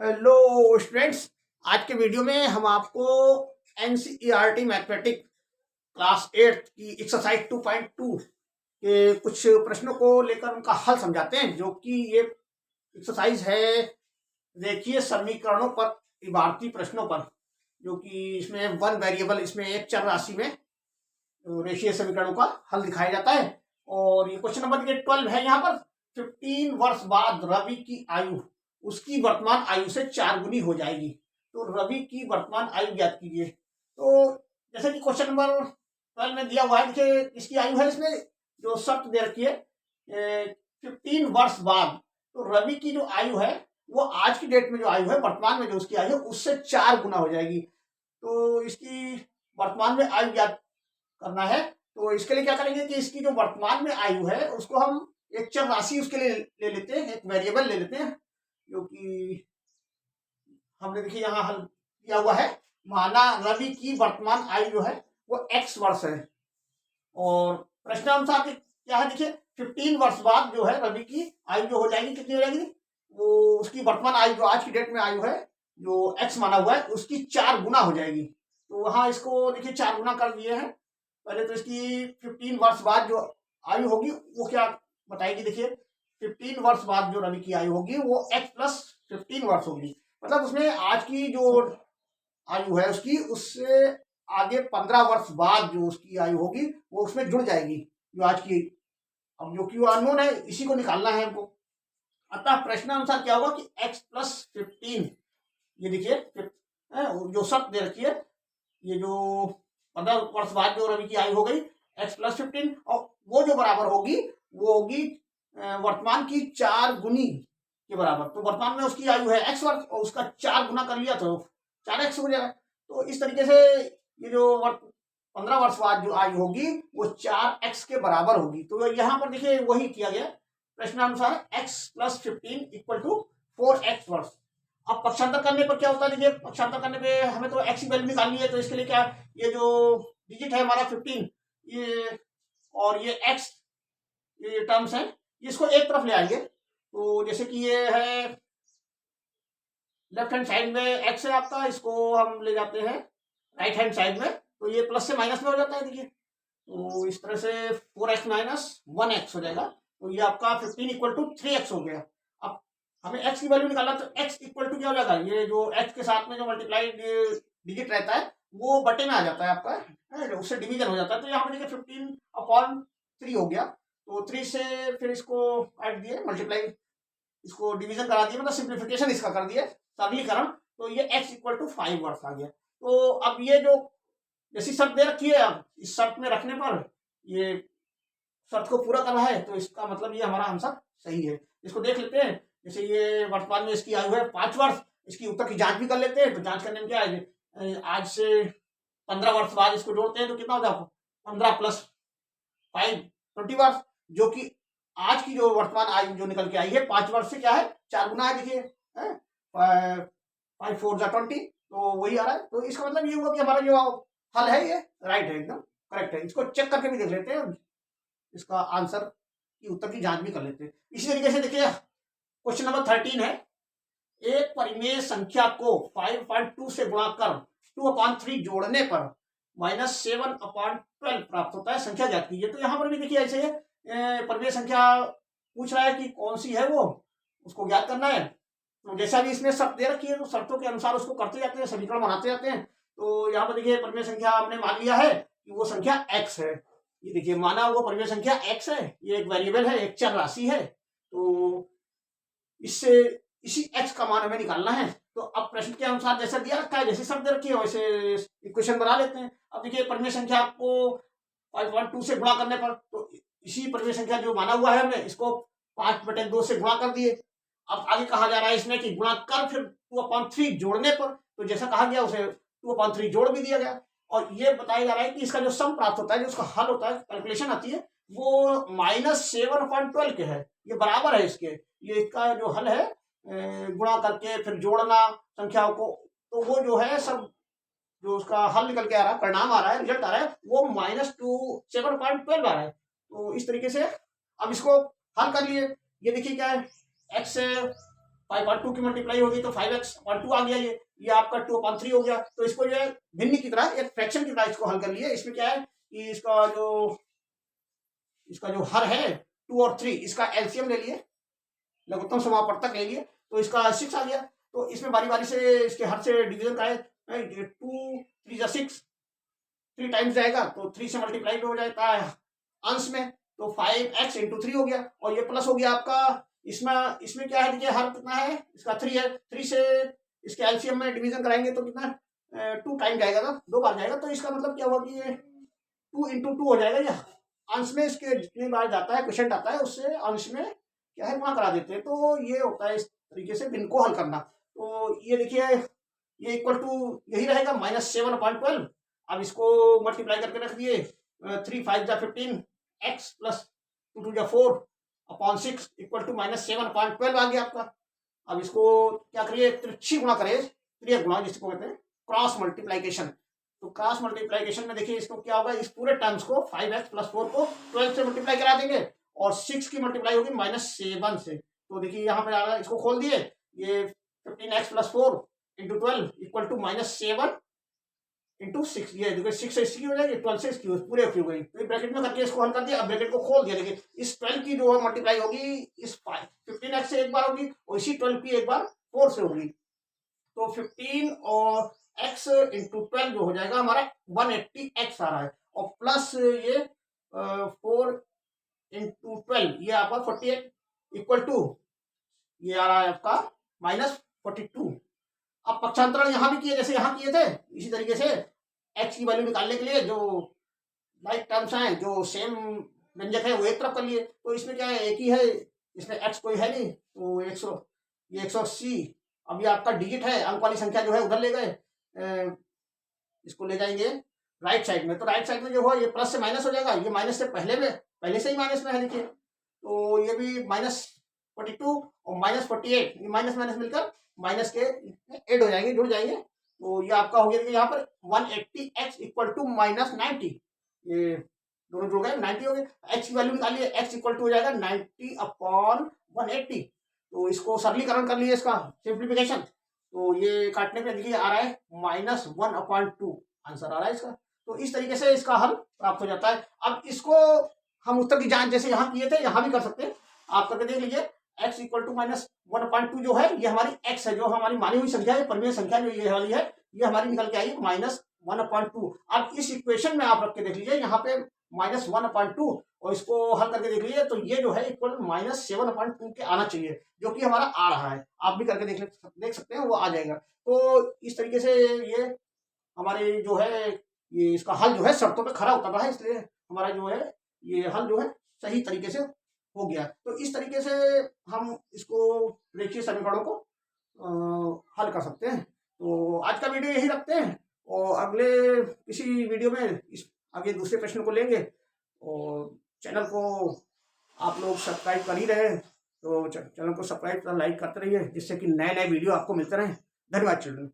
Hello students. आज के video में हम आपको एनसीईआरटी मैथमेटिक्स क्लास 8 की एक्सरसाइज 2.2 के कुछ प्रश्नों को लेकर उनका हल समझाते हैं, जो कि ये एक्सरसाइज है रेखीय समीकरणों पर, इबारती प्रश्नों पर, जो कि इसमें वन वेरिएबल, इसमें एक चर राशि में रेखीय समीकरणों का हल दिखाया जाता है। और ये क्वेश्चन नंबर 12 है। यहाँ पर 15 वर्ष बाद रवि की आयु उसकी वर्तमान आयु से 4 गुनी हो जाएगी। तो रवि की वर्तमान आयु ज्ञात कीजिए। तो जैसे कि क्वेश्चन नंबर 12 में दिया हुआ है, देखिए इसकी आयु है, इसमें जो शर्त दे रखी है 15 वर्ष बाद। तो रवि की जो आयु है वो आज की डेट में जो आयु है, वर्तमान में जो उसकी आयु है, उससे 4 गुना हो जाएगी। तो इसकी वर्तमान में आयु ज्ञात करना है। तो इसके लिए क्या करेंगे कि इसकी जो वर्तमान में आयु है उसको हम एक चर राशि उसके लिए ले लेते हैं, एक वेरिएबल ले लेते हैं, जो कि हमने देखिए यहाँ हल किया हुआ है। माना रवि की वर्तमान आयु जो है वो x वर्ष है, और प्रश्नानुसार क्या है, देखिए 15 वर्ष बाद जो है रवि की आयु जो हो जाएगी, कितनी हो जाएगी, वो उसकी वर्तमान आयु जो आज की डेट में आयु है, जो x माना हुआ है, उसकी 4 गुना हो जाएगी। तो वहां इसको देखिए 4 गुना कर दिए हैं। पहले तो इसकी 15 वर्ष बाद जो आयु होगी वो क्या बताएगी, देखिए 15 वर्ष बाद जो रवि की आयु होगी वो x प्लस 15 वर्ष होगी। मतलब उसमें आज की जो आयु है उसकी, उससे आगे 15 वर्ष बाद जो उसकी आयु होगी वो उसमें जुड़ जाएगी, जो आज की। अब जो कि वो अननोन है, इसी को निकालना है हमको। अतः प्रश्नानुसार क्या होगा कि x प्लस 15, ये देखिए जो शर्त दे रखी है, ये जो 15 वर्ष बाद जो रवि की आयु हो गई x प्लस 15, और वो जो बराबर होगी वो होगी वर्तमान की 4 गुनी के बराबर। तो वर्तमान में उसकी आयु है x वर्ष, और उसका 4 गुना कर लिया तो 4x हो जाएगा। तो इस तरीके से ये जो 15 वर्ष बाद जो आयु होगी वो 4x के बराबर होगी। तो यहाँ पर देखिए वही किया गया प्रश्नानुसार, x plus 15 equal to 4x वर्ष। अब पक्षांतर करने पर क्या होता है, देखिए पक्षांतर करने पे हमें तो x की वैल्यू निकालनी है। तो इसके लिए क्या, ये जो डिजिट है हमारा 15, ये और ये x, ये टर्म्स है, इसको एक तरफ ले आएंगे। तो जैसे कि ये है लेफ्ट हैंड साइड में x है आपका, इसको हम ले जाते हैं राइट हैंड साइड में, तो ये प्लस से माइनस में हो जाता है। देखिए तो इस तरह से 4x माइनस 1x हो जाएगा। तो ये आपका 15 इक्वल टू 3x हो गया। अब हमें x की वैल्यू निकालना, तो x इक्वल टू क्या हो जाएगा, ये जो x के साथ में जो मल्टीप्लाइड डिजिट रहता है वो बटे में आ जाता है आपका, उससे डिवीजन हो जाता है। तो यहाँ पे देखिए 15/3 हो गया। तो 3 से फिर इसको ऐड दिए, मल्टीप्लाई, इसको डिवीजन करा दिए, मतलब सिंप्लीफिकेशन इसका कर दिए, सरलीकरण। तो ये x इक्वल टू 5 वर्ष आ गया। तो अब ये जो जैसी शर्त दे रखी है, अब इस शर्त में रखने पर ये शर्त को पूरा करना है, तो इसका मतलब ये हमारा आंसर सही है। इसको देख लेते हैं। जैसे ये वर्तमान में इसकी आयु है 5 वर्ष, इसकी उत्तर की जांच भी कर लेते हैं। तो जांच करने में क्या है, आज से 15 वर्ष बाद इसको जोड़ते हैं तो कितना हो जाएगा, 15 प्लस 5 20 वर्ष, जो कि आज की जो वर्तमान आयु जो निकल के आई है 5 वर्ष से क्या है 4 गुना है। देखिए 5 4 20, तो वही आ रहा है। तो इसका मतलब ये हुआ कि हमारा जो हल है ये राइट है, एकदम करेक्ट है। इसको चेक करके भी देख लेते हैं, इसका आंसर की उत्तर की जांच भी कर लेते हैं। इसी तरीके से देखिए क्वेश्चन नंबर 13 है। एक परिमेय संख्या को 5/2 से गुणा कर 2/3 जोड़ने पर -7/12 प्राप्त होता है, संख्या ज्ञात कीजिए। तो यहाँ पर भी देखिए ऐसे परिमेय संख्या पूछ रहा है कि कौन सी है, वो उसको ज्ञात करना है। तो जैसा भी इसमें शर्त दे रखी है, तो शर्तों के अनुसार उसको करते जाते हैं, समीकरण बनाते जाते हैं। तो यहाँ पर देखिए परिमेय संख्या हमने मान लिया है कि वो संख्या x है। ये देखिए माना वो परिमेय संख्या x है, ये एक वेरिएबल है, एक चर राशि है। तो इससे इसी x का मान हमें निकालना है। तो अब प्रश्न के अनुसार जैसा दिया रखा है, जैसी शर्त दे रखी है, वैसे इक्वेशन बना लेते हैं। अब देखिए परिमेय संख्या आपको 5/2 से गुणा करने पर, तो इसी परिमेय संख्या जो माना हुआ है हमने, इसको 5/2 से गुणा कर दिए। अब आगे कहा जा रहा है इसमें कि गुणा कर फिर 2/3 जोड़ने पर, तो जैसा कहा गया उसे 2/3 जोड़ भी दिया गया। और ये बताया जा रहा है कि इसका जो सम प्राप्त होता है, जो उसका हल होता है, कैलकुलेशन आती है, वो -7/12 के है। ये बराबर है इसके, ये इसका जो हल है गुणा करके फिर जोड़ना संख्याओं को, तो वो जो है सब, जो उसका हल निकल के आ रहा है, परिणाम आ रहा है, रिजल्ट आ रहा है, वो -7/12 आ रहा है। तो इस तरीके से अब इसको हल कर लिए। ये देखिए क्या है, x है 5/2 की मल्टीप्लाई होगी तो 5x/2 आ गया। ये आपका 2/3 हो गया। तो इसको जो है भिन्न की तरह, एक फ्रैक्शन की तरह इसको हल कर लिए। इसमें क्या है कि इसका जो हर है 2 और 3, इसका एलसीएम ले लिए, लघुत्तम समापवर्तक ले लिए, तो इसका 6 आ गया। तो इसमें बारी बारी से इसके हर से डिवीजन का है, 2 3 जा 6, 3 टाइम्स जाएगा तो 3 से मल्टीप्लाई हो जाता है अंश में, तो 5x इंटू 3 हो गया। और ये प्लस हो गया आपका, इसमें क्या है देखिए, हर कितना है इसका 3 है, 3 से इसके एलसीएम में डिवीजन कराएंगे तो कितना 2 टाइम जाएगा ना, 2 बार जाएगा। तो इसका मतलब क्या हुआ कि ये 2 इंटू 2 हो जाएगा। ये अंश में इसके जितनी बार जाता है क्वेश्चन आता है उससे अंश में क्या है वहां करा देते हैं। तो ये होता है इस तरीके से भिन्न को हल करना। तो ये देखिए, ये इक्वल टू यही रहेगा -7/12। अब इसको मल्टीप्लाई करके रख दिए, 3 5 जा 15 x प्लस 2 2 जा 4 अपॉन 6 इक्वल टू -7/12 आ गया आपका। अब इसको क्या करिए, त्रिच्छी गुणा करें, त्रिय गुणा जिसको कहते हैं, क्रॉस मल्टीप्लाइकेशन। तो क्रॉस मल्टीप्लाइकेशन में देखिए इसको क्या होगा, इस पूरे टर्म्स को 5x + 4 को 12 से मल्टीप्लाई करा देंगे और 6 की मल्टीप्लाई होगी -7 से। तो देखिए यहाँ पे आ रहा है, इसको खोल दिए, ये 15x + 4 into 12 equal to -7 into 6। ये देखिए 6 से इसकी हो जाएगी, 12 से इसकी पूरे की हो गई। तो ब्रैकेट में करके इसको हल कर दिया। अब ब्रैकेट को खोल दिया, देखिए इस 12 की जो मल्टीप्लाई होगी इस 15x से एक बार होगी और इसी 12 की एक बार 4 से होगी। तो 15 और x इंटू 12 जो हो जाएगा हमारा 180x आ रहा है, और प्लस ये 4 इंटू 12 ये आपका 48 इक्वल टू ये आ रहा है आपका -42। अब पक्षांतरण यहां भी किए जैसे यहां किए थे, इसी तरीके से x की वैल्यू निकालने के लिए जो लाइक टर्म्स हैं, जो सेम व्यंजक है वो एक तरफ कर लिए। तो इसमें क्या है, एक ही है, इसमें x कोई है नहीं, तो 100 ये 180। अब ये आपका डिजिट है, अंक वाली संख्या जो है उधर ले गए, इसको ले जाएंगे राइट साइड में। तो राइट साइड में जो हो ये प्लस से माइनस हो जाएगा, ये माइनस से पहले से ही माइनस में है देखिए। तो ये भी -42 और -48, ये माइनस माइनस मिलकर माइनस के ऐड हो जाएंगे, जुड़ जाएंगे। तो ये आपका हो गया यहाँ पर 180x इक्वल टू -90, ये दोनों जुड़ गए, 90 हो गए। x की वैल्यू निकालिए, x इक्वल टू हो जाएगा 90/180। तो इसको सरलीकरण कर लिए, इसका सिंप्लीफिकेशन। तो ये काटने पे देखिए आ रहा है -1/2 आंसर आ रहा है इसका। तो इस तरीके से इसका हल प्राप्त हो जाता है। अब इसको हम उत्तर की जांच जैसे यहाँ किए थे यहाँ भी कर सकते हैं, आप करके देख लीजिए। x इक्वल टू -1/2 जो है ये हमारी x है, जो हमारी मानी हुई संख्या है, परिमेय संख्या जो ये वाली है, ये हमारी निकल के आई -1/2। अब इस इक्वेशन में आप रख के देख लीजिए, यहाँ पे -1/2 और इसको हल करके देख लीजिए, तो ये जो है इक्वल -7/2 के आना चाहिए, जो कि हमारा आ रहा है। आप भी करके देख सकते हैं, वो आ जाएगा। तो इस तरीके से ये हमारे जो है, ये इसका हल जो है शर्तों पे खरा उतर रहा है, इसलिए हमारा जो है ये हल जो है सही तरीके से हो गया। तो इस तरीके से हम इसको रेखीय समीकरणों को हल कर सकते हैं। तो आज का वीडियो यही रखते हैं, और अगले किसी वीडियो में इस आगे दूसरे प्रश्न को लेंगे। और चैनल को आप लोग सब्सक्राइब कर ही रहे हैं, तो चैनल को सब्सक्राइब कर लाइक करते रहिए, जिससे कि नए नए वीडियो आपको मिलते रहें। धन्यवाद चिल्ड्रन।